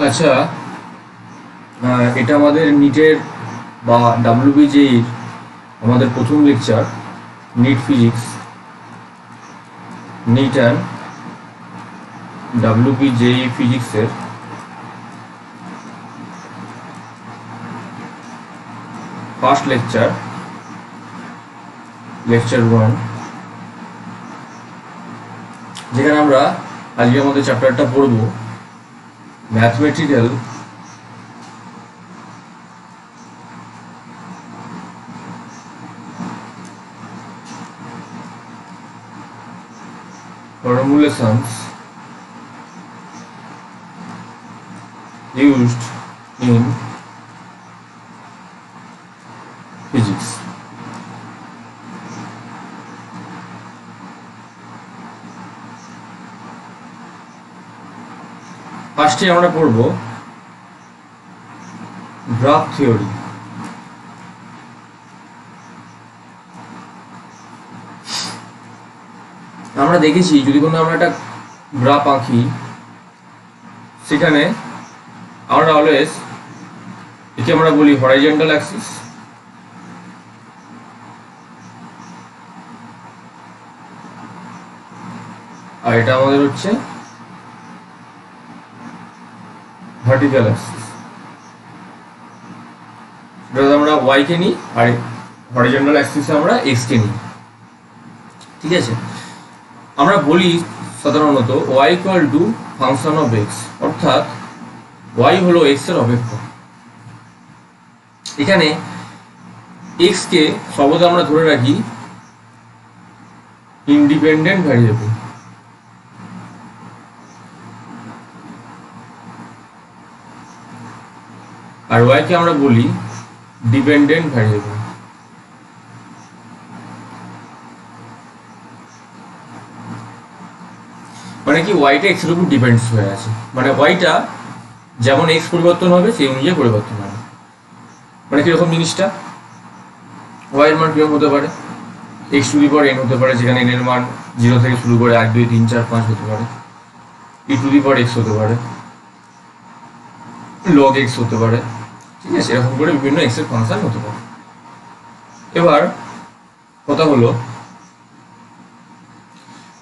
আচ্ছা, এটা আমাদের নিটের বা ডাব্লিউবিজেইর আমাদের প্রথম lecture, NEET physics, NEET and WBJEE ফিজিক্সের ফার্স্ট লেকচার, লেকচার 1, যেখানে আমরা আজকে আমাদের চ্যাপ্টারটা পড়ব mathematical formulations used in physics. ফার্স্টে আমরা পড়ব গ্রাফ থিওরি। আমরা দেখেছি যদি কোনো আমরা একটা গ্রাফ আঁকি, সেখানে আমরা অলওয়েজ একে আমরা বলি হরাইজন্টাল অ্যাক্সিস, আর এটা আমাদের হচ্ছে ভার্টিক্যাল অ্যাক্সিস। এটা আমরা ওয়াই কে নিই আর হরাইজন্টাল অ্যাক্সিসে আমরা এক্স কে নিই। ঠিক আছে, আমরা বলি সাধারণত y equal to function of x, অর্থাৎ ওয়াই হলো এক্স এর অপেক্ষক। এখানে এক্স কে সর্বদা আমরা ধরে রাখি ইন্ডিপেন্ডেন্ট ভ্যারিয়েবল, আর ওয়াই কে আমরা বলি ডিপেন্ডেন্ট ভ্যারিয়েবল। মানে কি, ওয়াইটা এক্স এর উপর ডিপেন্ডস হয়ে আছে, মানে ওয়াইটা যেমন এক্স পরিবর্তন হবে সেই অনুযায়ী পরিবর্তন হবে। মানে কিরকম জিনিসটা, ওয়াই এর মান কিরকম হতে পারে, x two the power N হতে পারে, যেখানে এন এর মান 0 থেকে শুরু করে 1 2 3 4 5 হতে পারে, ই টু দি পাওয়ার এক্স হতে পারে, লগ এক্স হতে পারে। ঠিক আছে, এরকম করে বিভিন্ন এক্স এর ফাংশন হতে পারে। এবার কথা হলো,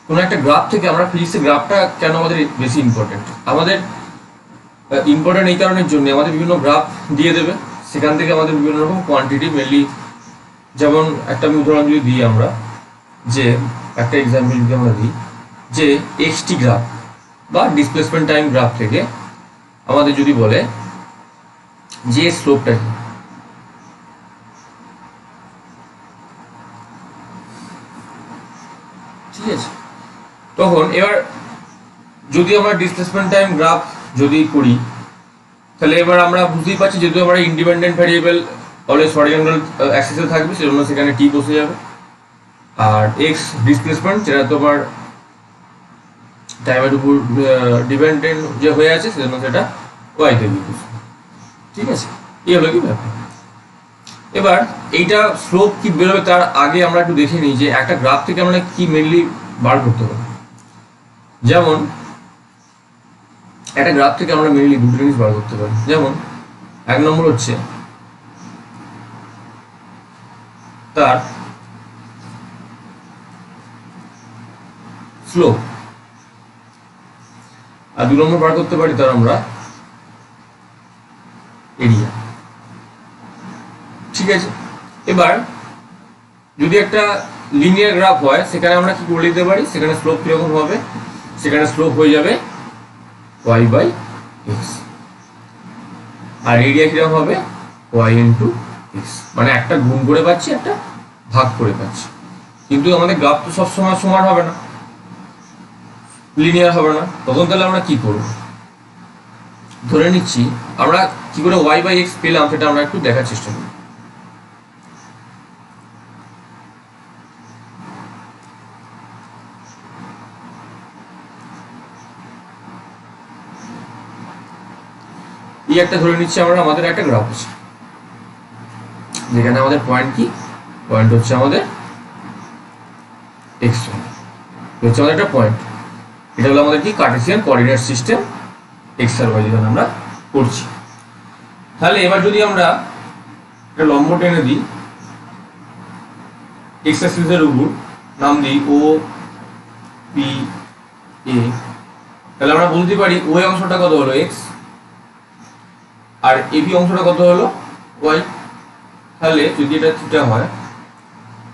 কোনো একটা গ্রাফ থেকে আমরা ফিজিক্সের গ্রাফটা কেন আমাদের বেশি ইম্পর্টেন্ট, আমাদের ইম্পর্টেন্ট এই কারণের জন্য আমাদের বিভিন্ন গ্রাফ দিয়ে দেবে, সেখান থেকে আমাদের বিভিন্ন রকম কোয়ান্টিটি মেনলি, যেমন একটা আমি উদাহরণ যদি দিই, আমরা যে একটা এক্সাম্পল যদি আমরা দিই যে এক্সটি গ্রাফ বা ডিসপ্লেসমেন্ট টাইম গ্রাফ থেকে আমাদের যদি বলে যে স্লোপটা কি, ঠিক আছে, তখন এবার যদি আমরা ডিসপ্লেসমেন্ট টাইম গ্রাফ যদি করি, তাহলে এবার আমরা বুঝতেই পারছি যেহেতু আমরা ইন্ডিপেন্ডেন্ট ভ্যারিয়েবল অলওয়েজ হরিজন্টাল অ্যাক্সিসে থাকবে, সেজন্য সেখানে টি বসে যাবে, আর এক্স ডিসপ্লেসমেন্ট যেটা তোমার টাইমের উপর ডিপেন্ডেন্ট যে হয়ে আছে, সেজন্য সেটা ওয়াইতে দিয়ে বসবে। ঠিক আছে, এই হলো কি ব্যাপার। এবার এইটা স্লোপ কি বেরোবে তার আগে আমরা একটু দেখে নিই যে একটা গ্রাফ থেকে আমরা কি মেনলি বার করতে পারি। যেমন একটা গ্রাফ থেকে আমরা মেনলি দুটো জিনিস বার করতে পারি। যেমন এক নম্বর হচ্ছে তার স্লোপ, আর 2 নম্বর বার করতে পারি তার আমরা এরিয়া। ঠিক আছে, এবার যদি একটা লিনিয়ার গ্রাফ হয়, সেখানে আমরা কি করে লিখতে পারি, সেখানে স্লোপ কিরকম হবে, সেখানে স্লোপ হয়ে যাবে y বাই এক্স, আর এরিয়া কিরকম হবে y ইন্টু এক্স। মানে একটা গুণ করে পাচ্ছি, একটা ভাগ করে পাচ্ছি, কিন্তু আমাদের গ্রাফ তো সবসময় সমান হবে না, লিনিয়ার হবে না। তখন তাহলে আমরা কি করব, ধরে নিচ্ছি আমরা কি করে y বাই এক্স পেলাম সেটা আমরা একটু দেখার চেষ্টা করি। এই একটা ধরে নিচ্ছি আমরা, আমাদের একটা গ্রাফ আছে, যেখানে আমাদের পয়েন্ট কি, পয়েন্ট হচ্ছে আমাদের এক্স, হচ্ছে আমাদের একটা পয়েন্ট। এটা হলো আমাদের কি কার্টেসিয়ান কোঅর্ডিনেট সিস্টেম, এক্স আর ওয়াই, যেখানে আমরা করছি। তাহলে এবার যদি আমরা একটা লম্ব টেনে দিই এক্স অ্যাক্সিসের উপর, নাম দিই ও পি এ, তাহলে আমরা বলতে পারি ওই অংশটা কত হলো এক্স আর এবি অংশটা কত হলো ওয়াই। তাহলে যদি এটা থিটা হয়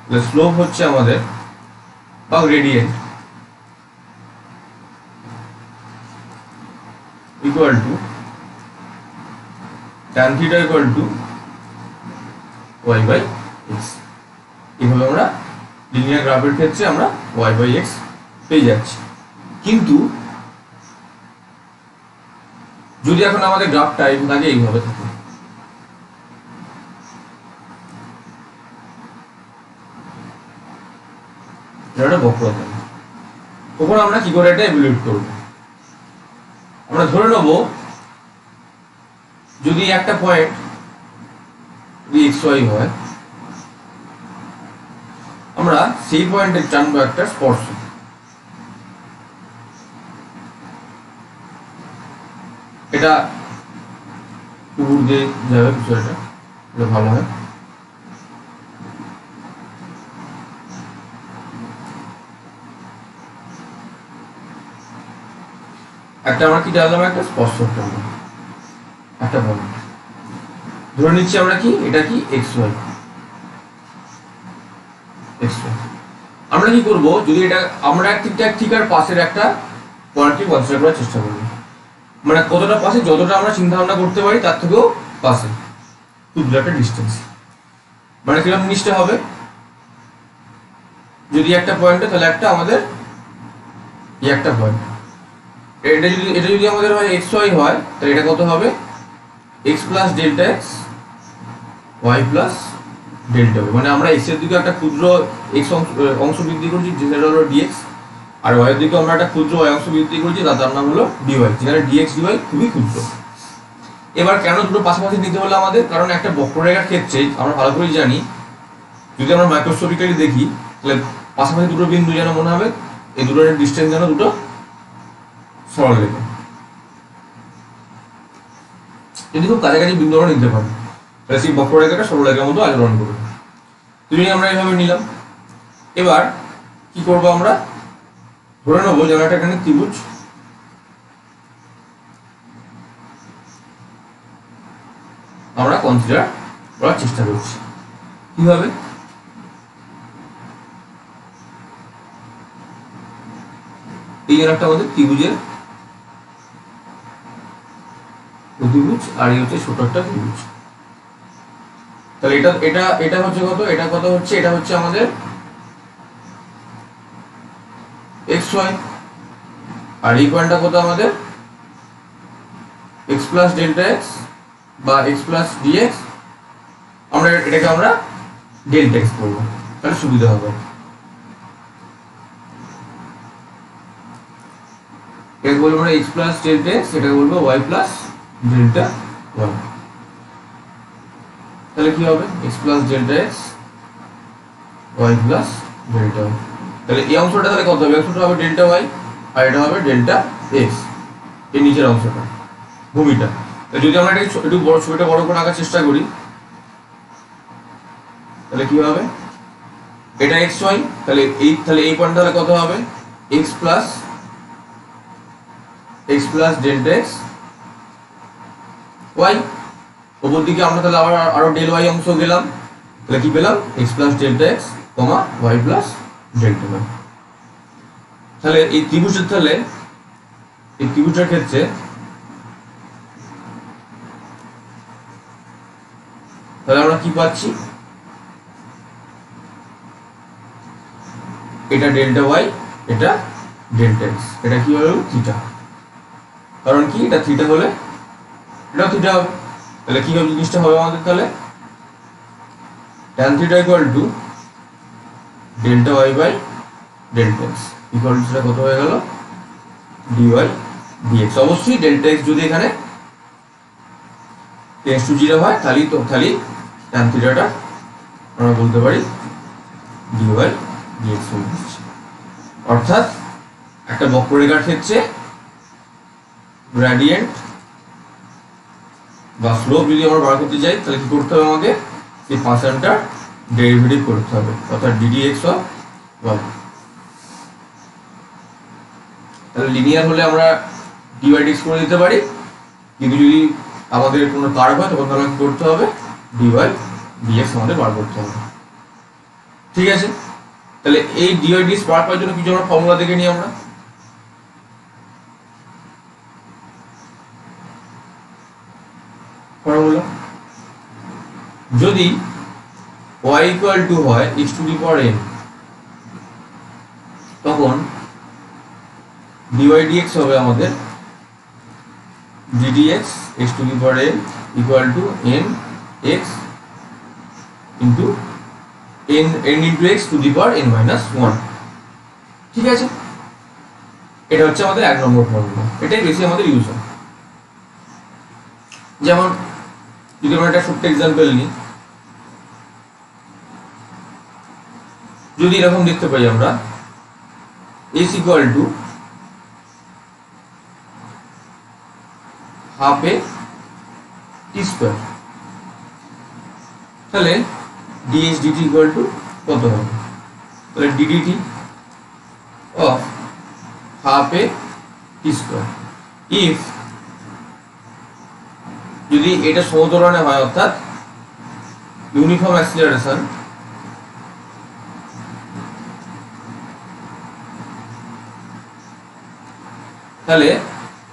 তাহলে স্লোপ হচ্ছে আমাদের বা gradient equal to tan theta equal to y by x. এইভাবে আমরা লিনিয়ার গ্রাফের ক্ষেত্রে আমরা ওয়াই বাই এক্স পেয়ে যাচ্ছি। কিন্তু যদি এখন আমাদের গ্রাফটা আগে এইভাবে থাকে, এটা বক্রতা, তখন আমরা কি করে এটা ইভ্যালুয়েট করব? আমরা ধরে নেব যদি একটা পয়েন্ট এক্স ওয়াই হয়, আমরা সেই পয়েন্টে টানবো একটা স্পর্শ। এটা উপর দিয়ে যাবে বিষয়টা, এটা ভালো হয়। একটা আমরা কি টানলাম? একটা স্পর্শ টানলাম, একটা পয়েন্ট ধরে নিচ্ছি আমরা কি এটা কি এক্স ওয়াই। আমরা কি করব? যদি এটা আমরা ঠিক আর পাশের একটা পয়েন্টকে কনসিডার করার চেষ্টা করব, মানে কতটা পাশে, যতটা আমরা চিন্তা ভাবনা করতে পারি তার থেকেও পাশে, ক্ষুদ্র একটা ডিস্টেন্স। মানে কিরকম জিনিসটা হবে? যদি একটা পয়েন্টে, তাহলে একটা আমাদের একটা পয়েন্ট, এটা যদি আমাদের হয় এক্স ওয়াই হয়, তাহলে এটা কত হবে? X plus delta x y plus delta y. মানে আমরা এক্স এর দিকে একটা ক্ষুদ্র এক্স অংশ বৃদ্ধি করছি, যেটা হলো ডিএক্স, আর ওয়াই এর দিকে আমরা একটা ক্ষুদ্র ওয়াই অংশ বৃদ্ধি করছি, তার নাম হলো ডিওয়াই, যেখানে ডিএক্স ডিওয়াই খুবই ক্ষুদ্র। এবার কেন দুটো পাশাপাশি নিতে হলো আমাদের? কারণ একটা বক্ররেখার ক্ষেত্রে আমরা ভালো করে জানি, যদি আমরা মাইক্রোস্কোপিক্যালি দেখি, তাহলে পাশাপাশি দুটো বিন্দু যেন মনে হবে এই দুটোর ডিস্টেন্স যেন দুটো সরলরেখা। যদি খুব কাছাকাছি বিন্দু আমরা নিতে পারি, তাহলে সেই বক্ররেখাটা সরলরেখার মতো আচরণ করবে। যদি আমরা এইভাবে নিলাম, এবার কি করব? আমরা ধরে নেবো যেন একটা এখানে ত্রিভুজ, আমরা কনসিডার করার চেষ্টা করছি। কিভাবে? এই যেন একটা আমাদের ত্রিভুজের ত্রিভুজ, আর এই হচ্ছে ছোট একটা ত্রিভুজ। তাহলে এটা এটা এটা হচ্ছে কত? এটা কত হচ্ছে? এটা হচ্ছে আমাদের এক্স ওয়াই, আর এই পয়েন্টটা কত আমাদের? এক্স প্লাস ডেল্টা এক্স বা এক্স প্লাস ডিএক্স। আমরা এটাকে আমরা ডেল্টা এক্স করবো, তাহলে সুবিধা হবে। এটাকে বলবো আমরা এক্স প্লাস ডেল্টা এক্স, এটাকে বলবো ওয়াই প্লাস ডেল্টা ওয়াই। তাহলে কি হবে? X plus delta x y plus delta y. তাহলে এই অংশটা তাহলে কত হবে? অংশটা হবে ডেল্টা ওয়াই, আর এটা হবে ডেল্টা এক্স, এই নিচের অংশটা, ভূমিটা। যদি আমরা এটা একটু বড়, ছবিটা বড় করে আঁকার চেষ্টা করি, তাহলে কি হবে? এটা এক্স ওয়াই, তাহলে এই পয়েন্ট তাহলে কত হবে? X plus delta x y. ওপর দিকে আমরা তাহলে আরো ডেল ওয়াই অংশ গেলাম, তাহলে কি পেলাম? এক্স প্লাস ডেল্টা এক্স কমা ওয়াই প্লাস ডেল্টা ওয়াই। তাহলে এই ত্রিভুজের ক্ষেত্রে তাহলে আমরা কি পাচ্ছি? এটা ডেল্টা ওয়াই, এটা ডেল্টা এক্স, এটা কি হলো? থিটা। কারণ কি? এটা থিটা হলে এটাও থিটা হবে। তাহলে কি হবে জিনিসটা হবে আমাদের? তাহলে tan theta equal to delta y by delta x equal to কত হয়ে গেল? Dy dx. অবশ্যই ডেল্টা এক্স যদি এখানে টেন্ডস টু 0 হয়, তাহলে tan থিটাটা আমরা বলতে পারি ডিওয়াই ডিএক্স হয়ে যাচ্ছে। অর্থাৎ একটা বক্ররেখার ক্ষেত্রে গ্রেডিয়েন্ট বা স্লোপ যদি আমরা বার করতে চাই তাহলে কি করতে হবে আমাকে সেই ফাংশনটার ডেরিভেটিভ করতে হবে, অর্থাৎ ddx অফ y। তাহলে লিনিয়ার হলে আমরা dy/dx করে দিতে পারি, কিন্তু যদি আমাদের কোনো কার্ভ হয় তখন তাহলে কি করতে হবে, dy/dx আমাদের বার করতে হবে। ঠিক আছে, তাহলে এই dy/dx বার করার জন্য কিছু আমরা ফর্মুলা দেখে নিই। আমরা ফর্মুলা, যদি y ইকুয়াল টু হয় x to the power n, তখন dy/dx হবে আমাদের ddx x to the power n equal to n x into n into x to the power n minus 1। ঠিক আছে, এটা হচ্ছে আমাদের 1 নম্বর ফর্মুলা, এটাই বেশি আমাদের ইউজ হয়। যেমন যদি আমরা একটা ছোট্ট এক্সাম্পল নিই, যদি এরকম দেখতে পাই আমরা s equal to half a t square, তাহলে dx dt ইকুয়াল টু কত হবে, তাহলে ddt of half a t square. If যদি এটা সমতলনে হয়, অর্থাৎ ইউনিফর্ম অ্যাক্সিলারেশন, তাহলে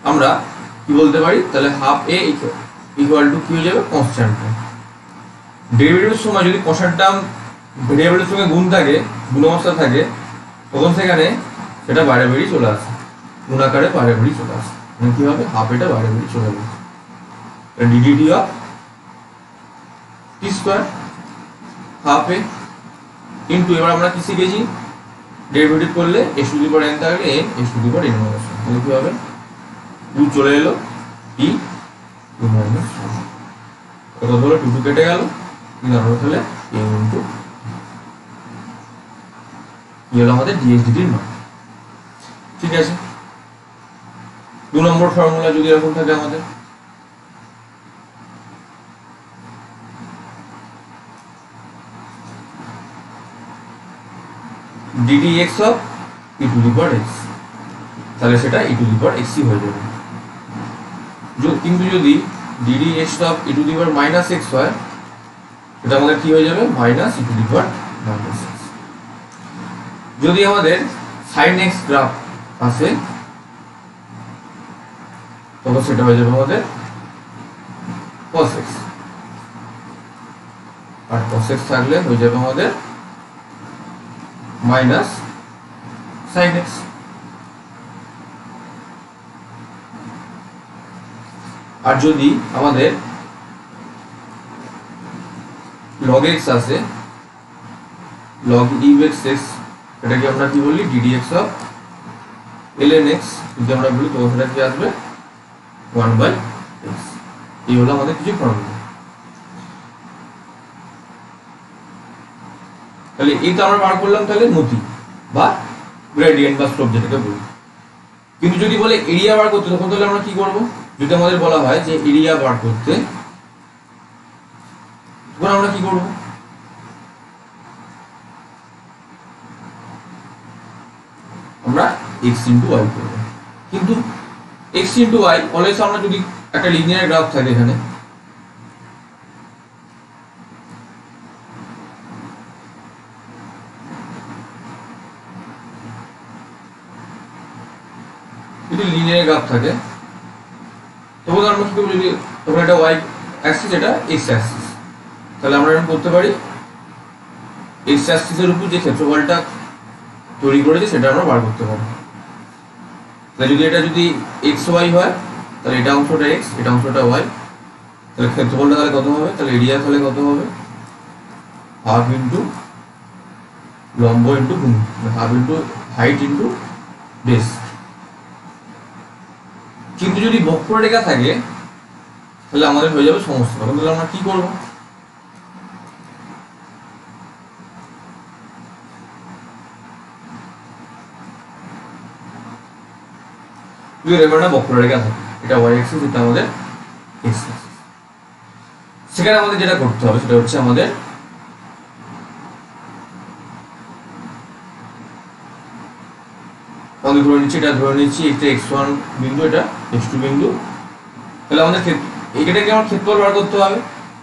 আমরা কি বলতে পারি, তাহলে হাফ a ইকুয়াল টু কি হয়ে যাবে, কনস্ট্যান্ট টার্ম। ডেরিভেটিভের সময় যদি কনস্ট্যান্ট টার্ম ভেরিয়েবলের সঙ্গে গুণ থাকে, গুণ অবস্থা থাকে, তখন সেখানে সেটা বাইরে বেরিয়ে চলে আসে, গুণ আকারে বাইরে বেরিয়ে চলে আসে, মানে কি হবে, হাফ এটা বাইরে বেরিয়ে চলে যাবে। ddt of t square half a into, এবার আমরা কি শিখেছি, ডেরিভেটিভ করলে x to the power n থাকলে n x to the power n minus 1, তাহলে কি হবে, 2 চলে এলো t 2 মাইনাস 1, কত হলো 2 কেটে গেল, তাহলে a ইন্টু কি হলো আমাদের dx dt এর মান। ঠিক আছে, 2 নম্বর ফর্মুলা যদি এরকম থাকে আমাদের, ddx of e to the power x, তাহলে সেটা e to the power x হয়ে যাবে। কিন্তু যদি ddx of e to the power minus x হয়, এটা আমাদের কি হয়ে যাবে, minus e to the power minus x। যদি আমাদের sin x গ্রাফ আসে, তখন সেটা হয়ে যাবে আমাদের cos x, আর cos x থাকলে হয়ে যাবে আমাদের মাইনাস sin x। আর যদি আমাদের log x আসে, log e x x, এটাকে আমরা কি বলি, ddx অফ ln x, যদি আমরা বলি তখন সেটা কি আসবে 1/x। এই হলো আমাদের কিছু ফর্মুলা। তাহলে এই তো আমরা বার করলাম তাহলে নতি বা গ্রেডিয়েন্ট বা স্লোপ যেটাকে বলি। কিন্তু যদি বলে এরিয়া বার করতে, তখন তাহলে আমরা কি করব, যদি আমাদের বলা হয় যে এরিয়া বার করতে, তখন আমরা কি করব, আমরা x ইন্টু y করব। কিন্তু x ইন্টু y অলওয়েজ আমরা যদি একটা লিনিয়ার গ্রাফ থাকে, এখানে যদি লিনিয়ার গ্রাফ থাকে, তখন আমরা কি করব, যদি তখন এটা y অ্যাক্সিস, এটা x অ্যাক্সিস, তাহলে আমরা এরকম করতে পারি, x অ্যাক্সিসের উপর যে ক্ষেত্রফলটা তৈরি করেছে সেটা আমরা বার করতে পারি। তাহলে যদি এটা যদি xy হয়, তাহলে এটা অংশটা x, এটা অংশটা y, তাহলে ক্ষেত্রফলটা তাহলে কত হবে, তাহলে এরিয়া তাহলে কত হবে, হাফ ইন্টু লম্ব ইন্টু ভূমি, half into height into base. কিন্তু যদি বক্ররেখা থাকে, তাহলে আমাদের হয়ে যাবে সমস্ত। তখন তাহলে আমরা কি করব, যদি রেখাটা বক্ররেখা থাকে, এটা y অ্যাক্সিস, এটা আমাদের x অ্যাক্সিস, সেখানে আমাদের যেটা করতে হবে সেটা হচ্ছে আমাদের ধরে নিচ্ছি, এটা ধরে নিচ্ছি এটা x1 বিন্দু, এটা x2 বিন্দু। তাহলে আমাদের এটাকে আমার ক্ষেত্রফল বার করতে হবে।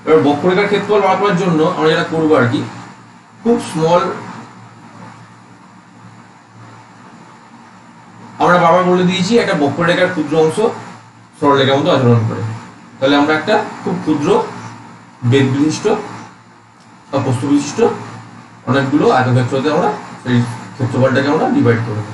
এবার বক্ররেখার ক্ষেত্রফল বার করার জন্য আমরা যেটা করবো আর কি, খুব স্মল, আমরা বারবার বলে দিয়েছি একটা বক্ররেখার ক্ষুদ্র অংশ সরলরেখার মতো আচরণ করে। তাহলে আমরা একটা খুব ক্ষুদ্র বেদ বিশিষ্ট বা প্রস্থ বিশিষ্ট অনেকগুলো আয়তক্ষেত্রতে আমরা এই ক্ষেত্রফলটাকে আমরা ডিভাইড করে দেব।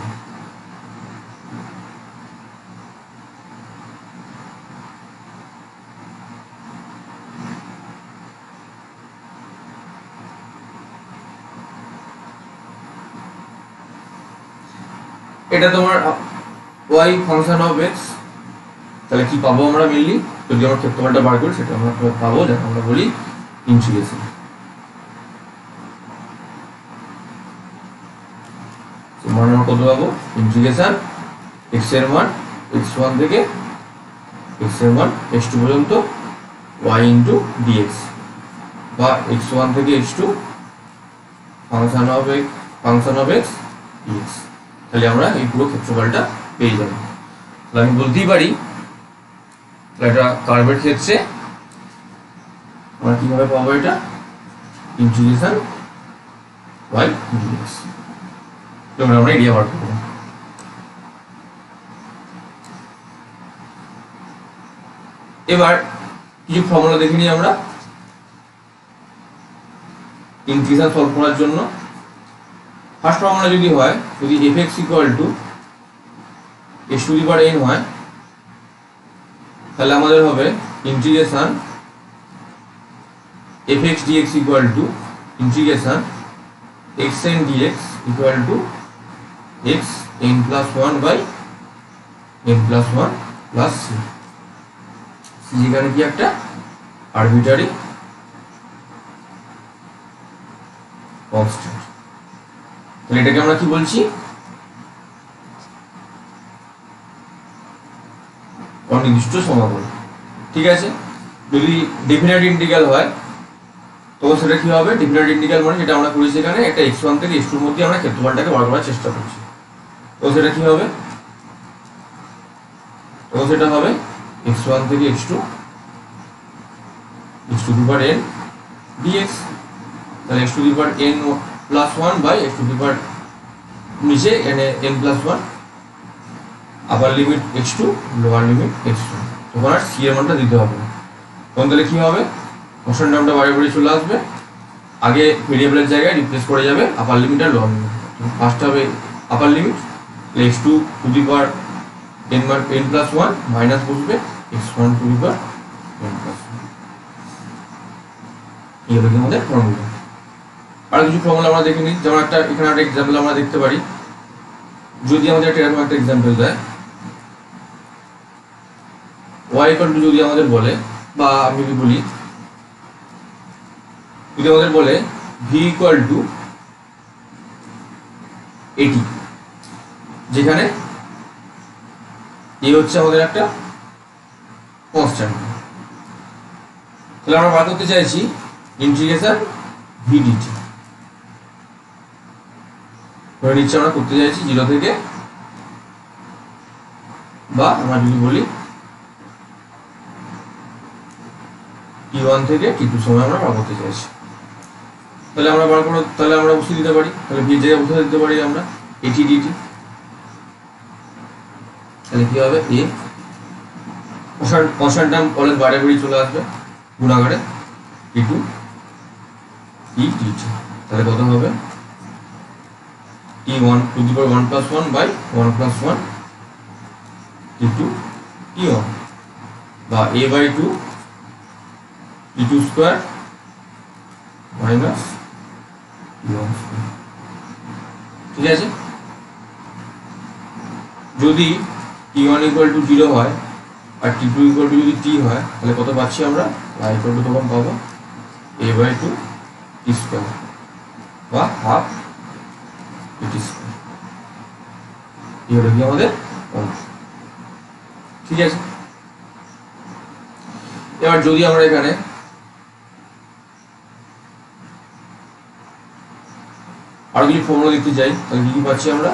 এটা তোমার y ফাংশন অফ x। তাহলে কি পাবো আমরা মেইনলি, যদি আমরা ক্ষেত্রফলটা বার করি সেটা আমরা পাবো, যাকে আমরা বলি ইন্টিগ্রেশন। মান আমরা কত পাবো, ইন্টিগ্রেশন x এর মান x1 থেকে x এর মান x2 পর্যন্ত y ইনটু dx, বা x1 থেকে x2 function of x dx। তাহলে আমরা এই পুরো ক্ষেত্রফলটা পেয়ে যাবো। তাহলে আমি বলতেই পারি এটা কার্ভের ক্ষেত্রে আমরা কিভাবে পাবো, এটা ইন্টিগ্রেশন y dx। যেমন আমরা এরিয়া বার করবো। এবার কিছু ফর্মুলা দেখে নিই আমরা ইন্টিগ্রেশন সলভ করার জন্য। ফার্স্ট ফর্মুলা যদি হয়, যদি fx equal to x to the power n হয়, তাহলে আমাদের হবে integration fx dx equal to integration xn dx equal to x n plus 1 by n plus 1 plus c। এখানে কি একটা আরবিটারি কনস্ট্যান্ট। তাহলে এটাকে আমরা কি বলছি, অনির্দিষ্ট সমাকল। ঠিক আছে, যদি ডেফিনাইট ইন্টিগ্রাল হয় তো সেটা কি হবে, ডেফিনাইট ইন্টিগ্রাল মানে যেটা আমরা করেছি এখানে একটা x1 থেকে x2 এর মধ্যে আমরা ক্ষেত্রফলটাকে বার করার চেষ্টা করছি। তো সেটা কি হবে, তো সেটা হবে x1 থেকে x2 x to the power n dx। তাহলে x to the power n plus 1 by x to the power নিচে n plus 1 upper limit x2 lower limit x2। তখন আর c এর মানটা দিতে হবে না। তখন তাহলে কি হবে, কনস্ট্যান্ট টার্মটা বাইরে বেরিয়ে চলে আসবে, আগে ভেরিয়েবলের জায়গায় রিপ্লেস করে যাবে আপার লিমিট আর লোয়ার লিমিট। ফার্স্ট হবে আপার limit, x2 two the power n plus 1 minus বসবে x1 two the power n plus 1। এই হলো আমাদের ফর্মুলা। আর কিছু ফর্মুলা আমরা দেখে নিই। যেমন একটা এখানে একটা এক্সাম্পল আমরা দেখতে পারি, যদি আমাদের এরকম একটা এক্সাম্পল দেয় y ইকুয়াল টু, যদি আমাদের বলে, বা আমি যদি বলি, যদি আমাদের বলে v ইকুয়াল টু 80, যেখানে এই হচ্ছে আমাদের একটা কনস্ট্যান্ট। তাহলে আমরা বার করতে চাইছি ইন্টিগ্রেশন v dt। ধরে নিচ্ছে আমরা করতে চাইছি 0 থেকে, বা আমরা যদি বলি t1 থেকে t2 সময় আমরা বার করতে চাইছি। তাহলে আমরা তাহলে আমরা বসিয়ে দিতে পারি, তাহলে v জায়গায় বসিয়ে দিতে পারি আমরা at dt। তাহলে কি হবে, a কনস্ট্যান্ট টার্ম অলওয়েজ বাইরে বেরিয়ে চলে আসবে গুণাকারে t2 e dt। তাহলে কত হবে, t1 to the power 1 plus 1 by 1 plus 1 t2 t1, বা a by 2 t2 square minus t1 square. ঠিক আছে, যদি t1 ইকুয়াল টু 0 হয় আর t2 ইকুয়াল টু যদি t হয়, তাহলে কত পাচ্ছি আমরা, y ইকুয়াল টু তখন পাবো a বাই 2 t স্কয়ার, বা হাফ t স্কয়ার। এই হলো কি আমাদের অংশ। ঠিক আছে, এবার যদি আমরা এখানে আর যদি ফর্মুলা দেখতে যাই তাহলে কি পাচ্ছি আমরা,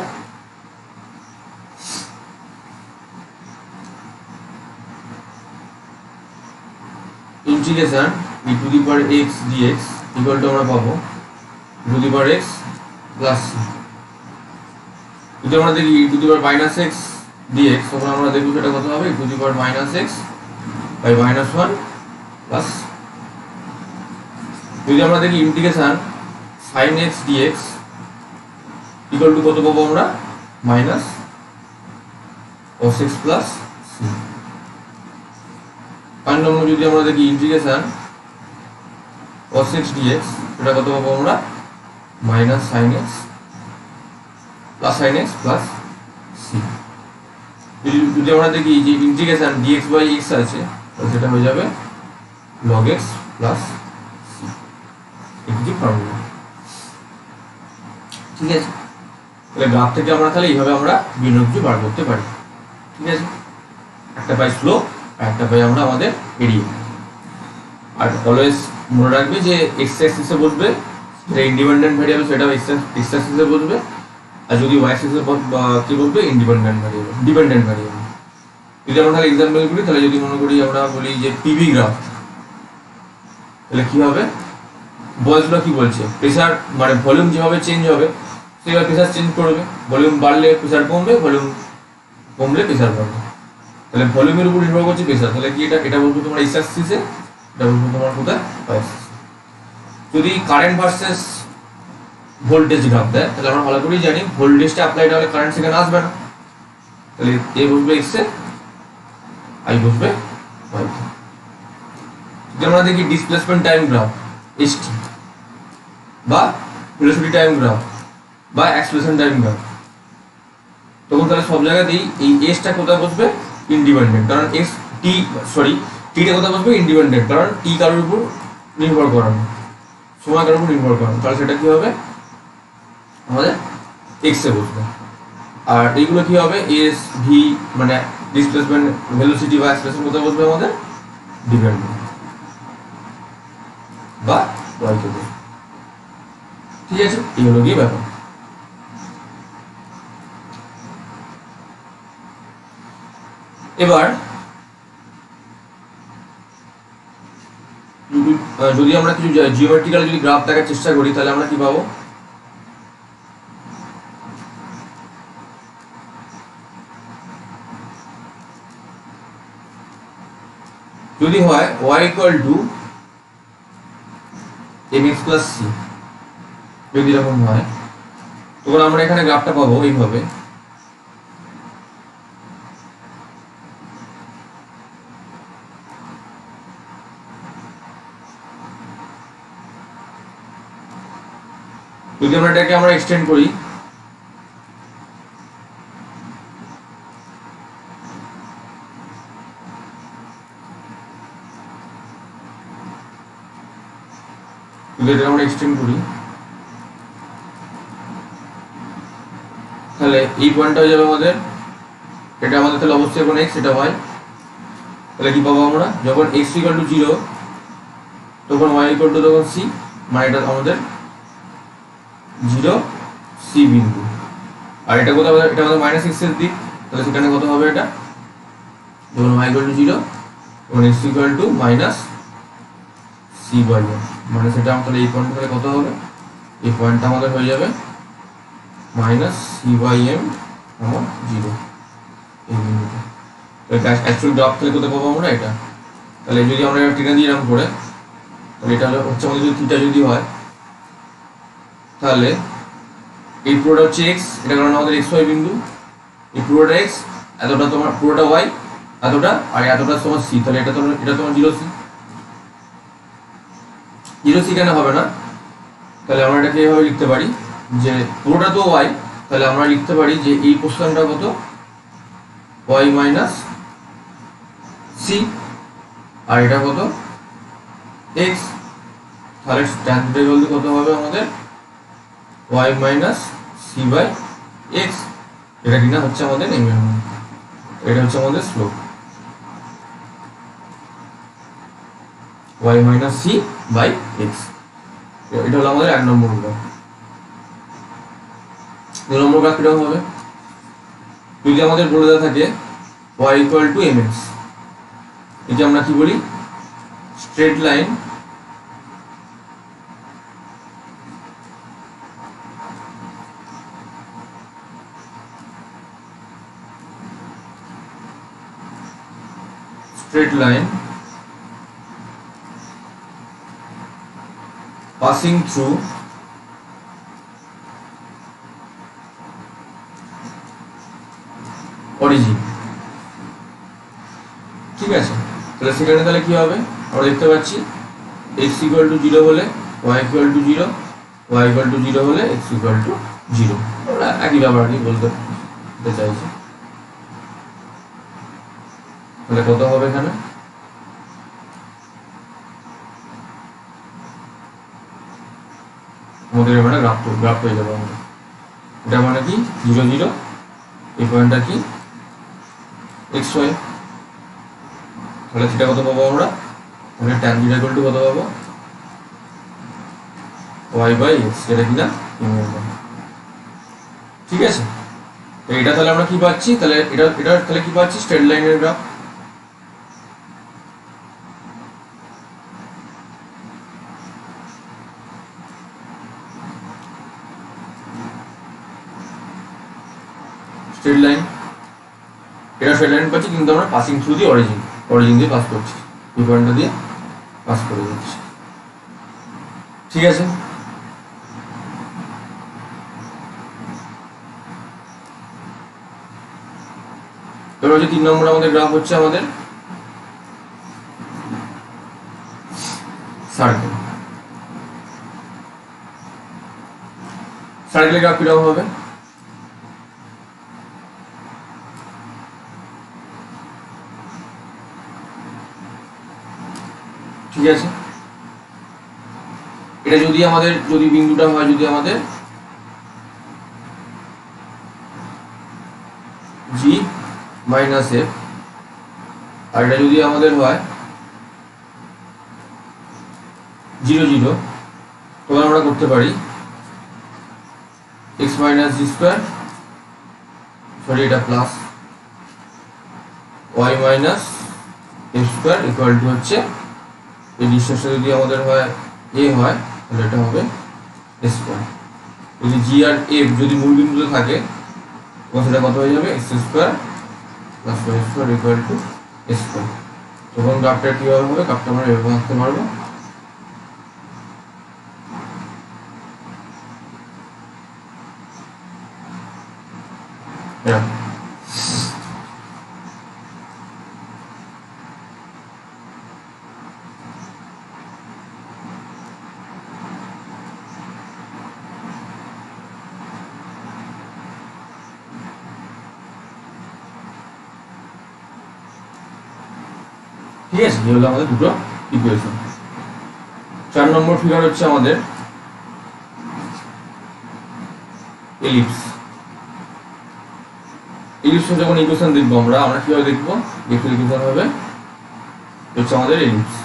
integration e to the power x dx equal to আমরা পাবো e to the power x plus c। যদি আমরা দেখি e to the power minus x dx, তখন আমরা দেখব সেটা কত হবে, e to the power minus x by minus 1 plus. যদি আমরা দেখি integration sin x dx equal to কত পাবো আমরা, minus cos x plus c। 5 number যদি আমরা দেখি ইন্টিগ্রেশন cos x dx, এটা কত পাবো আমরা, minus sin x plus c। যদি আমরা দেখি যে ইন্টিগ্রেশন dx বাই x আছে, তাহলে সেটা হয়ে যাবে log x প্লাস c। এই ফর্মুলা, ঠিক আছে। তাহলে গ্রাফ থেকে আমরা তাহলে এইভাবে আমরা বিনোদটি বার করতে পারি, ঠিক আছে। একটা পাই স্লোপ আর একটা পাই আমরা আমাদের এরিয়া। আর অলওয়েজ মনে রাখবে যে এক্স অ্যাক্সিসে বসবে যেটা ইন্ডিপেন্ডেন্ট ভ্যারিয়েবল, সেটাও এক্স অ্যাক্সিসে বসবে। আর যদি ওয়াই অ্যাক্সিসে কি বলবে, ইন্ডিপেন্ডেন্ট ভ্যারিয়েবল, ডিপেন্ডেন্ট ভ্যারিয়েবল। যদি আমরা তাহলে এক্সাম্পল করি, তাহলে যদি মনে করি আমরা বলি যে পিভি গ্রাফ, তাহলে কি হবে, বয়সগুলো কি বলছে, প্রেসার মানে ভলিউম যেভাবে চেঞ্জ হবে সেভাবে প্রেসার চেঞ্জ করবে। ভলিউম বাড়লে প্রেসার কমবে, ভলিউম কমলে প্রেসার বাড়বে। তাহলে ভলিউমের উপর নির্ভর করছে প্রেসার। তাহলে কি এটা বলবো তোমার এক্স অ্যাক্সিসে, এটা বলবো তোমার কোথায়, ওয়াই অ্যাক্সিসে। যদি কারেন্ট ভার্সেস ভোল্টেজ গ্রাফ দেয়, তাহলে আমরা ভালো করেই জানি ভোল্টেজটা অ্যাপ্লাইড হলে কারেন্ট সেখানে আসবে না। তাহলে এ বসবে এক্স এ, আই বসবে ওয়াই। যদি আমরা দেখি ডিসপ্লেসমেন্ট টাইম গ্রাফ এসটি, বা ভেলোসিটি টাইম গ্রাফ, বা অ্যাক্সেলারেশন টাইম গ্রাফ, তখন তাহলে সব জায়গাতেই এই এসটা কোথায় বসবে, ইন্ডিপেন্ডেন্ট। কারণ এক্স টিটা কোথায় বসবে, ইন্ডিপেন্ডেন্ট। কারণ টি কারোর উপর নির্ভর করে না, সময় কারোর উপর নির্ভর করে না। তাহলে সেটা কি হবে, আমাদের এক্স এ বসবে। আর এইগুলো কি হবে, এস ভি মানে ডিসপ্লেসমেন্ট ভেলোসিটি বা অ্যাক্সেলারেশন কোথায় বসবে, আমাদের ডিপেন্ডেন্ট বা ওয়াই তে বসবে, ঠিক আছে। এই হলো গিয়ে ব্যাপার। এবার যদি আমরা কিছু জিওমেট্রিক্যাল যদি গ্রাফ দেখার চেষ্টা করি, তাহলে আমরা কি পাবো, যদি হয় y equal to mx plus c, যদি এরকম হয়, তখন আমরা এখানে গ্রাফটা পাবো এইভাবে। যদি আমরা এটাকে আমরা এক্সটেন্ড করি, আমরা এক্সটেন্ড করি, তাহলে এই পয়েন্টটা হয়ে যাবে আমাদের, এটা আমাদের তাহলে অবশ্যই এখন x, এটা y। তাহলে কি পাবো আমরা, যখন x ইকুয়াল টু 0 তখন y ইকুয়াল টু তখন c, মানে এটা আমাদের 0 c বিন্দু। আর এটা কোথাও, এটা আমাদের মাইনাস x এর দিক, তাহলে সেখানে কত হবে, এটা যখন y ইকুয়াল টু 0 তখন x equal to minus c by m, মানে সেটা আমাদের এই পয়েন্ট থেকে কত হবে, এই পয়েন্টটা আমাদের হয়ে যাবে মাইনাস c বাই m আমার 0 এই বিন্দুটা। তাহলে অ্যাকচুয়াল গ্রাফ থেকে কোথায় পাবো আমরা এটা। তাহলে যদি আমরা এটা টেনে দিই এরকম করে, তাহলে এটা হচ্ছে আমাদের যদি থিটা যদি হয়, তাহলে এই পুরোটা হচ্ছে x, এটা কারণ আমাদের x y বিন্দু, এই পুরোটা x, এতটা তোমার পুরোটা y, এতটা, আর এতটা তোমার c। তাহলে এটা তোমার 0 c। 0 c কেন হবে না, তাহলে আমরা এটাকে এইভাবে লিখতে পারি যে পুরোটা তো y, তাহলে আমরা লিখতে পারি যে এই পোর্শনটা কত, y মাইনাস c, আর এটা কত x। তাহলে tan থিটা বলতে কত হবে আমাদের, y minus c by x। এটা কিনা হচ্ছে আমাদের m এর মান, এটা হচ্ছে আমাদের slope, y minus c by x। এটা হলো আমাদের 1 নম্বর গ্রাফ। 2 নম্বর গ্রাফ কিরকম হবে, যদি আমাদের বলে দেওয়া থাকে y ইকুয়াল টু mx, এটা আমরা কি বলি straight line passing through origin। ঠিক আছে, তাহলে সেখানে তাহলে কি হবে, আমরা দেখতে পাচ্ছি x ইকুয়াল টু 0 হলে y equal to 0, y equal to 0 হলে x ইকুয়াল টু 0, আমরা একই ব্যাপারটি বলতে চাইছি। তাহলে কত হবে এখানে, আমাদের মানে গ্রাফ হয়ে যাবে আমাদের, এটা মানে কি 0 0, এই পয়েন্টটা কি xy, তাহলে সেটা কত পাবো আমরা, তাহলে tan θ ইকুয়াল টু কত পাবো y বাই x, এটা কিনা ঠিক আছে। তো এটা তাহলে আমরা কি পাচ্ছি, তাহলে এটা তাহলে কি পাচ্ছি স্ট্রেট লাইনের গ্রাফ। স্ট্রেট লাইন, এটা স্ট্রেট লাইন পাচ্ছি, কিন্তু আমরা পাসিং থ্রু দি অরিজিন দিয়ে পাস করছি, এই পয়েন্টটা দিয়ে পাস করে দিচ্ছি। ঠিক আছে, এবার হচ্ছে 3 নম্বর আমাদের গ্রাফ হচ্ছে আমাদের সার্কেলের গ্রাফ কিরকম হবে, ঠিক আছে। এটা যদি আমাদের বিন্দুটা হয়, যদি আমাদের g মাইনাস f, আর এটা যদি আমাদের হয় 0 0, তখন আমরা করতে পারি x minus g square, sorry এটা plus y minus f square equal to হচ্ছে এই ডিস্টেন্সটা যদি আমাদের হয় a হয়, তাহলে এটা হবে a স্কোয়ার। যদি g আর f যদি মূল বিন্দুতে থাকে, তখন সেটা কত হয়ে যাবে x square plus y square equal two a square. তখন গ্রাফটা কিভাবে হবে, গ্রাফটা আমরা এভাবে আঁকতে পারবো, ঠিক আছে। এই হলো আমাদের দুটো ইকুয়েশন। 4 নম্বর ফিগার হচ্ছে আমাদের এলিপস। এলিপসের যখন ইকুয়েশন দেখবো আমরা কিভাবে দেখবো, এলিপসের ইকুয়েশন হবে হচ্ছে আমাদের এলিপস।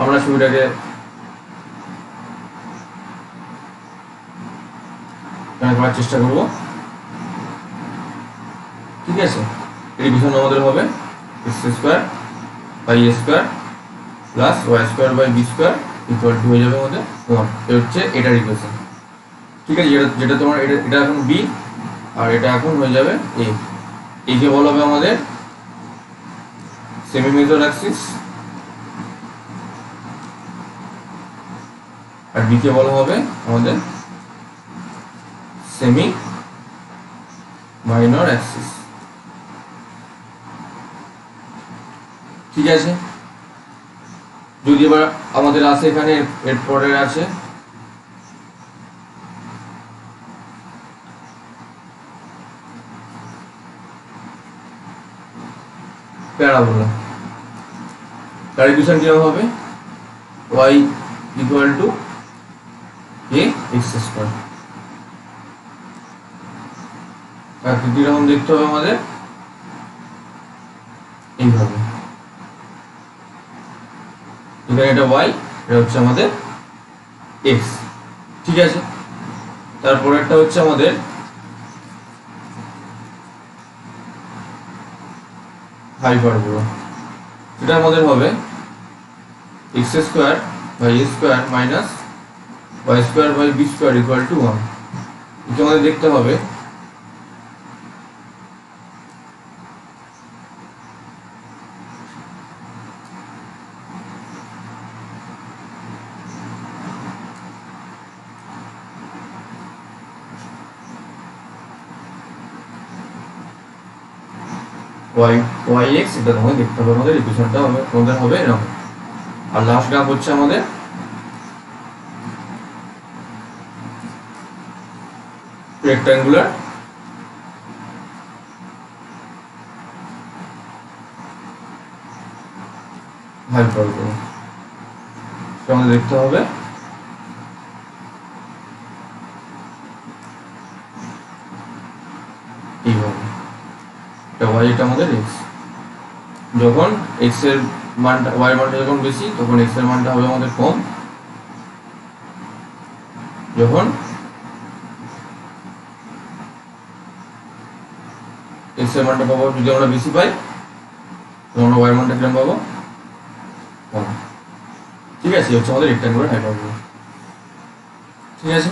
আমরা ছবিটাকে করার চেষ্টা করবো, ঠিক আছে। এর ইকুয়েশন আমাদের হবে x square by a square plus y square by b square equal to হয়ে যাবে আমাদের 1। এটা হচ্ছে এটার ইকুয়েশন, ঠিক আছে। যেটা তোমার এটা এখন b আর এটা এখন হয়ে যাবে a। a কে বলা হবে আমাদের সেমি মেজর অ্যাক্সিস, আর b কে বলা হবে আমাদের সেমি মাইনর অ্যাক্সিস, ঠিক আছে। যদি এবার আমাদের আছে এখানে এর পরের আছে প্যারাবোলা, তার ইকুয়েশন কি হবে y equal to a x square. আকৃতি রকম দেখতে হবে আমাদের এইভাবে, এখানে এটা ওয়াই, এটা হচ্ছে আমাদের এক্স। ঠিক আছে, তারপরে একটা হচ্ছে আমাদের হাইপারবোলা, এটা আমাদের হবে x square by a square minus y square by b square equal to 1। এটা আমাদের দেখতে হবে ওয়াই এক্স, এটা তোমাদের দেখতে হবে, আমাদের ইকুয়েশনটা তোমাদের হবে এরকম। আর লাস্ট গ্রাফ হচ্ছে আমাদের রেক্ট্যাঙ্গুলার হাইপারবোলা, আমাদের দেখতে হবে এইভাবে। এটা ওয়াই, এটা আমাদের এক্স। যখন এক্স এর মানটা, ওয়াই এর মানটা যখন বেশি তখন এক্স এর মানটা হবে আমাদের কম, যখন এক্স এর মানটা পাবো যদি আমরা বেশি পাই তখন আমরা ওয়াই এর মানটা কিরকম পাবো, কম। ঠিক আছে, হচ্ছে আমাদের রেক্ট্যাঙ্গুলার হাইপারবোলা। ঠিক আছে,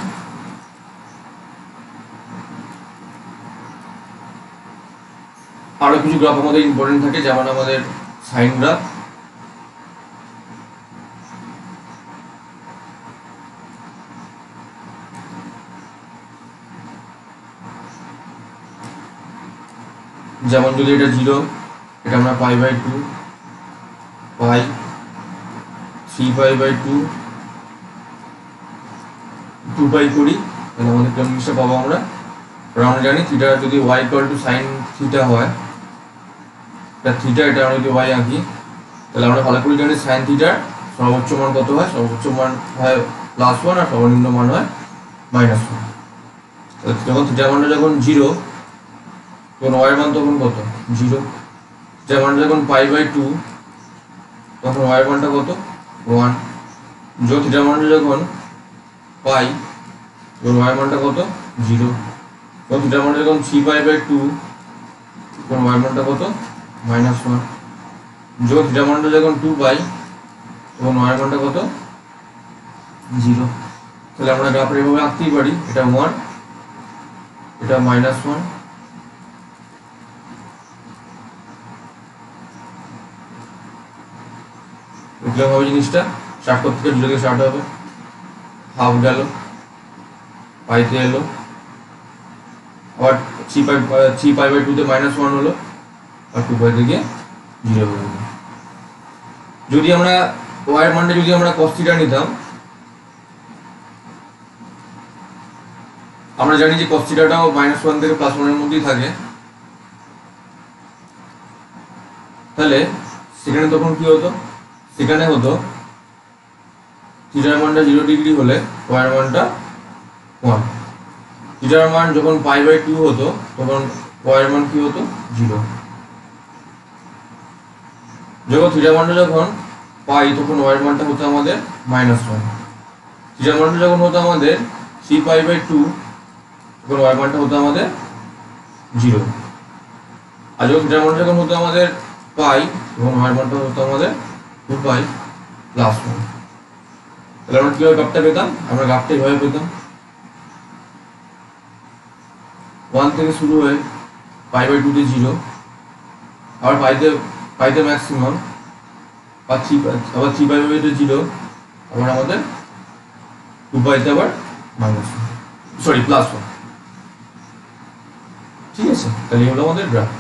আরো কিছু গ্রাফ আমাদের ইম্পর্টেন্ট থাকে, যেমন আমাদের সাইন গ্রাফ, যেমন যদি এটা 0, এটা আমরা pi by 2, pi 3 pi by 2, 2 পাই করি, তাহলে আমাদের কোন জিনিসটা পাবো আমরা জানি থিটা যদি y equal to sine theta হয়, এটা থিটা, এটা আমরা যদি y আঁকি তাহলে আমরা ভালো করে জানি সাইন থিটার সর্বোচ্চ মান কত হয়, সর্বোচ্চ মান হয় +1 আর সর্বনিম্ন মান হয় -1। যখন থিটার মানটা যখন 0 তখন y এর মান তখন কত, 0। থিটার মানটা যখন পাই বাই 2 তখন y এর মানটা কত, 1। যখন থিটার মানটা যখন পাই তখন y এর মানটা কত, 0। যখন থিটার মানটা যখন 3 পাই বাই 2 তখন y এর মানটা কত, -1। যখন থিটার মানটা যখন 2 পাই তখন y এর মানটা কত, 0। তাহলে আমরা গ্রাফের এভাবে আঁকতেই পারি, এটা 1, এটা -1, এরকম হবে জিনিসটা। স্টার্ট করতে থেকে 0 থেকে স্টার্ট হবে, হাফ গেল, পাইতে এলো, আবার 3 পাই বাই 2 তে -1 হলো, আর 2 পাই থেকে 0 হয়ে গেল। যদি আমরা y এর মানটা যদি আমরা cos থিটা নিতাম, আমরা জানি যে cos থিটাটাও -1 থেকে +1 এর মধ্যেই থাকে, তাহলে সেখানে তখন কি হতো, সেখানে হতো থিটার মানটা 0 ডিগ্রি হলে y এর মানটা 1। থিটার মান যখন পাই বাই 2 হতো তখন y এর মান কি হতো, 0। যখন থিটার মানটা যখন পাই তখন y এর মানটা হতো আমাদের -1। থিটার মানটা যখন হতো আমাদের 3 পাই বাই 2 তখন y এর মানটা হতো আমাদের 0। আর যখন থিটার মানটা যখন হতো আমাদের পাই তখন y এর মানটা হতো আমাদের 2 পাই +1। তাহলে আমরা কিভাবে গ্রাফটা পেতাম, আমরা গ্রাফটা এইভাবে পেতাম, 1 থেকে শুরু হয়ে পাই বাই 2 তে 0, আবার পাইতে ম্যাক্সিমাম, আবার 3 পাই বাই 2 তে 0, আবার আমাদের 2 পাইতে আবার +1। ঠিক আছে, তাহলে হলো আমাদের গ্রাফ।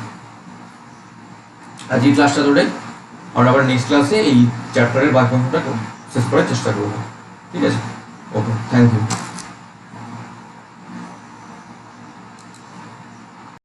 আজ এই ক্লাসটা ধরে আমরা আবার নেক্সট ক্লাসে এই চ্যাপ্টারের বাকি অংশটা শেষ করার চেষ্টা করব। ঠিক আছে, ওকে, থ্যাংক ইউ।